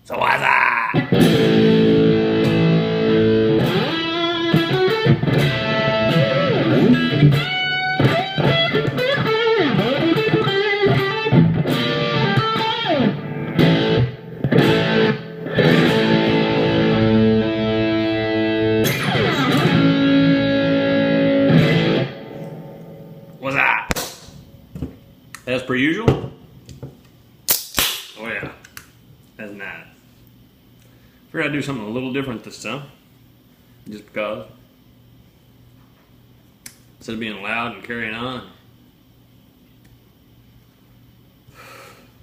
So what's that? What's that? As per usual. Oh yeah, that's nice. Figured I'd do something a little different this time, just because. Instead of being loud and carrying on,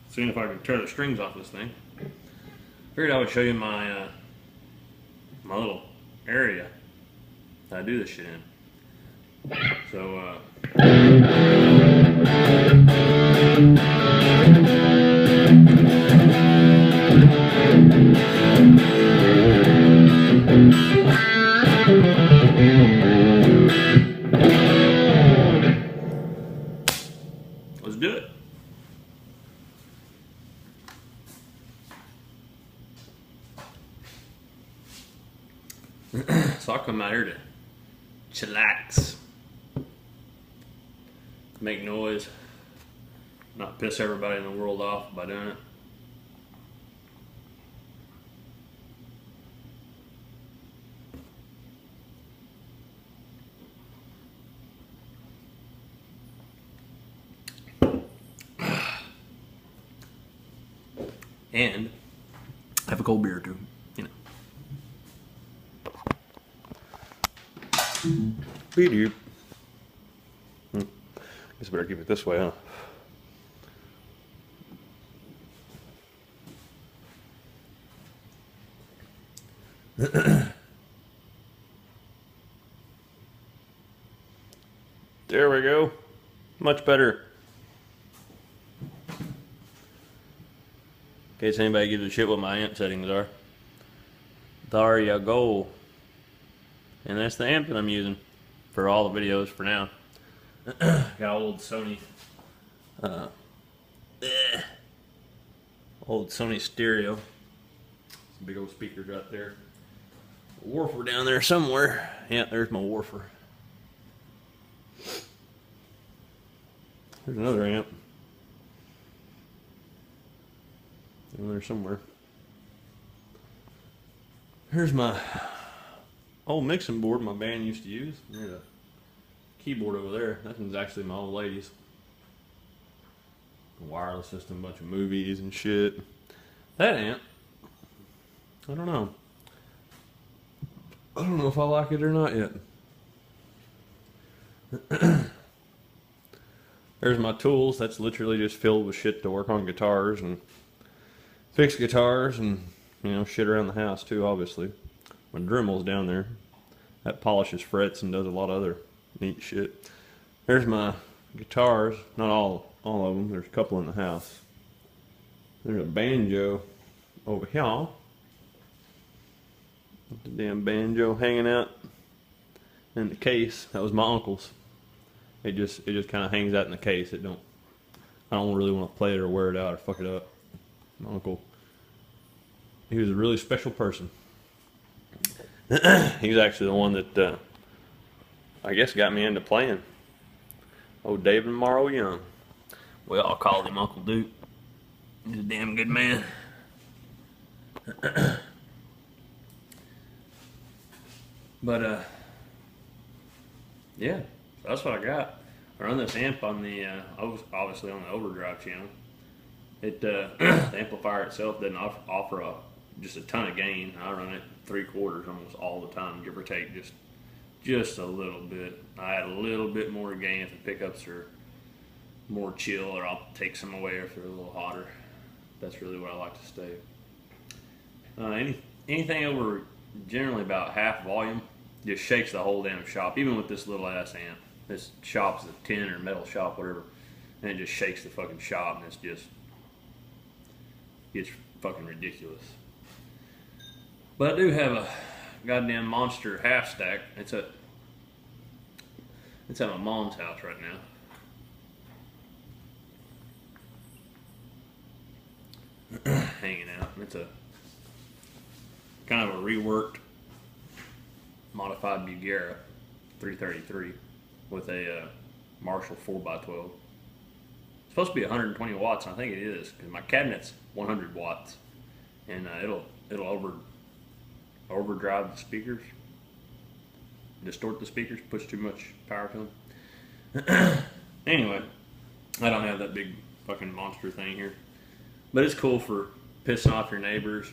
seeing if I could tear the strings off this thing. Figured I would show you my my little area that I do this shit in. So let's do it. So I'll come out here to chillax, make noise, not piss everybody in the world off by doing it. And have a cold beer or two, you know. Beep. Guess I better keep it this way, huh? There we go. Much better. In case anybody gives a shit what my amp settings are. There you go. And that's the amp that I'm using for all the videos for now. Got old Sony old Sony stereo. Some big old speakers right there. A woofer down there somewhere. Yeah, there's my woofer. There's another amp. In there somewhere. Here's my old mixing board my band used to use. There's a keyboard over there. That one's actually my old lady's. A wireless system, a bunch of movies and shit. That amp, I don't know. I don't know if I like it or not yet. There's my tools. That's literally just filled with shit to work on guitars and fix guitars and, you know, shit around the house too, obviously. My Dremel's down there. That polishes frets and does a lot of other neat shit. There's my guitars. Not all of them. There's a couple in the house. There's a banjo over here. The damn banjo hanging out in the case. That was my uncle's. It just kind of hangs out in the case. I don't really want to play it or wear it out or fuck it up. My uncle, he was a really special person. He's actually the one that I guess got me into playing. Old David Morrow Young. We all called him Uncle Duke. He's a damn good man. But yeah, so that's what I got. I run this amp on the obviously on the overdrive channel. It the amplifier itself doesn't offer just a ton of gain. I run it 3/4 almost all the time, give or take just a little bit. I add a little bit more gain if the pickups are more chill, or I'll take some away if they're a little hotter. That's really what I like to stay. Anything over generally about half volume just shakes the whole damn shop, even with this little ass amp. This shop's a tin or metal shop, whatever, and it just shakes the fucking shop, and it's fucking ridiculous. But I do have a goddamn monster half stack. It's at my mom's house right now. Hanging out. It's a kind of a reworked, modified Bugera 333 with a Marshall 4x12. It's supposed to be 120 watts, and I think it is, because my cabinet's 100 watts, and it'll overdrive the speakers, distort the speakers, push too much power to them. Anyway, I don't have that big fucking monster thing here, but it's cool for pissing off your neighbors,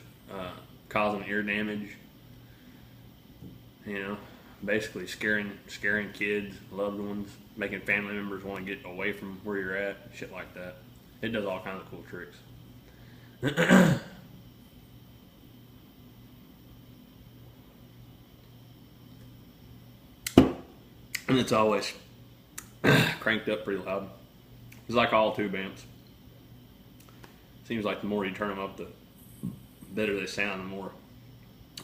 causing ear damage, you know, basically scaring kids, loved ones, making family members want to get away from where you're at, shit like that. It does all kinds of cool tricks. And it's always cranked up pretty loud. It's like all tube amps. Seems like the more you turn them up, the better they sound, the more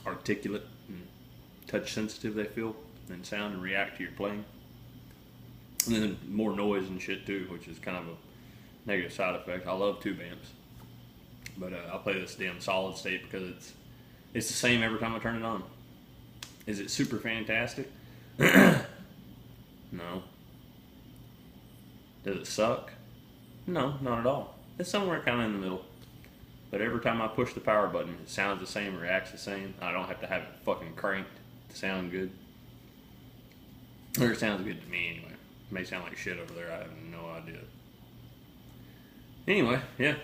articulate and touch sensitive they feel and sound and react to your playing. And then more noise and shit too, which is kind of a negative side effect. I love tube amps, but I play this damn solid state because it's the same every time I turn it on. Is it super fantastic? No. Does it suck? No, not at all. It's somewhere kind of in the middle. But every time I push the power button, it sounds the same, reacts the same. I don't have to have it fucking cranked to sound good. Or it sounds good to me anyway. It may sound like shit over there, I have no idea. Anyway, yeah.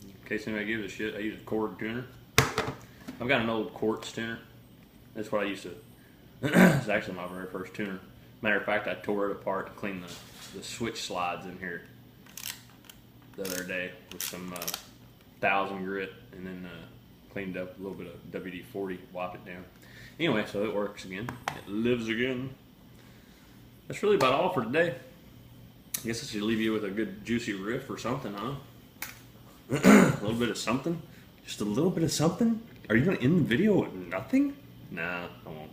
In case anybody gives a shit, I use a cord tuner. I've got an old quartz tuner. That's what I used to. It's actually my very first tuner. Matter of fact, I tore it apart and cleaned the switch slides in here the other day with some 1000 grit, and then cleaned up a little bit of WD-40, wiped it down. Anyway, so it works again. It lives again. That's really about all for today. I guess I should leave you with a good juicy riff or something, huh? A little bit of something? Just a little bit of something? Are you going to end the video with nothing? Nah, I won't.